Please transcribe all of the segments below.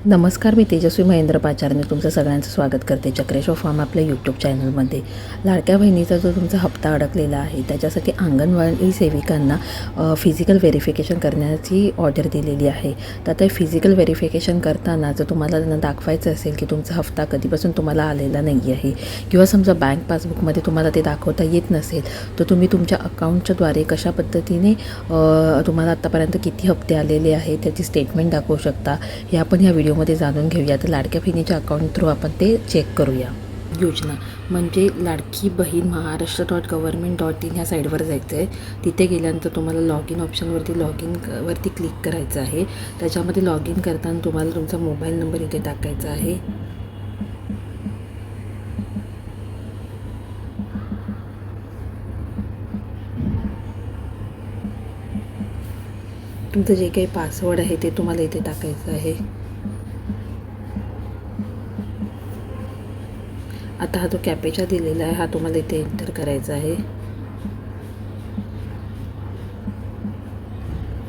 नमस्कार, मी तेजस्वी महेंद्र पाचारने तुमचं सगळ्यांचं स्वागत करते चक्रेश्वर फार्म आपल्या यूट्यूब चॅनलमध्ये. लाडक्या बहिणीचा जो तुमचा हप्ता अडकलेला आहे त्याच्यासाठी अंगणवाडी सेविकांना फिजिकल व्हेरिफिकेशन करण्याची ऑर्डर दिलेली आहे. तर आता फिजिकल व्हेरिफिकेशन करताना जर तुम्हाला त्यांना दाखवायचं असेल की तुमचा हप्ता कधीपासून तुम्हाला आलेला नाही आहे किंवा समजा बँक पासबुकमध्ये तुम्हाला ते दाखवता येत नसेल तर तुम्ही तुमच्या अकाउंटच्याद्वारे कशा पद्धतीने तुम्हाला आत्तापर्यंत किती हप्ते आलेले आहेत त्याची स्टेटमेंट दाखवू शकता हे आपण ह्या व्हिडिओ मध्ये जाणून घेऊया. तर लाडक्या बहिणीच्या अकाउंट थ्रू आपण ते चेक करूया. योजना म्हणजे लाडकी बहीण महाराष्ट्र.gov.in ह्या साईडवर जायचं आहे. तिथे गेल्यानंतर तुम्हाला लॉग इन ऑप्शनवरती वरती क्लिक करायचं आहे. त्याच्यामध्ये लॉग इन करताना तुम्हाला तुमचा मोबाईल नंबर इथे टाकायचा आहे. तुमचं जे काही पासवर्ड आहे ते तुम्हाला इथे टाकायचं आहे. आता हा जो कॅपेचा दिलेला आहे हा तुम्हाला इथे एंटर करायचा आहे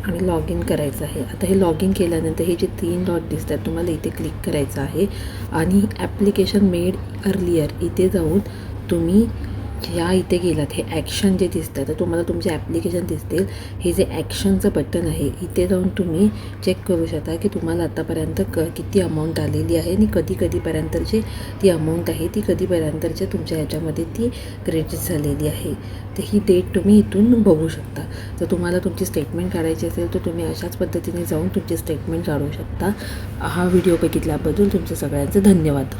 आणि लॉग इन करायचं आहे. आता हे लॉग इन केल्यानंतर हे जे 3 डॉट दिसतात तुम्हाला इथे क्लिक करायचं आहे आणि ॲप्लिकेशन मेड अर्लियर इथे जाऊन तुम्ही ह्या इथे गेलात हे ॲक्शन जे दिसतं तर तुम्हाला तुमचे ॲप्लिकेशन दिसतील. हे जे ॲक्शनचं बटन आहे इथे जाऊन तुम्ही चेक करू शकता की तुम्हाला आत्तापर्यंत किती अमाऊंट आलेली आहे आणि कधीपर्यंतची ती अमाऊंट आहे ती कधीपर्यंतच्या तुमच्या ह्याच्यामध्ये ती क्रेडिट झालेली आहे. तर ही डेट तुम्ही इथून बघू शकता. जर तुम्हाला तुमची स्टेटमेंट काढायची असेल तर तुम्ही अशाच पद्धतीने जाऊन तुमची स्टेटमेंट काढू शकता. हा व्हिडिओ बघितल्याबद्दल तुमचं सगळ्यांचं धन्यवाद.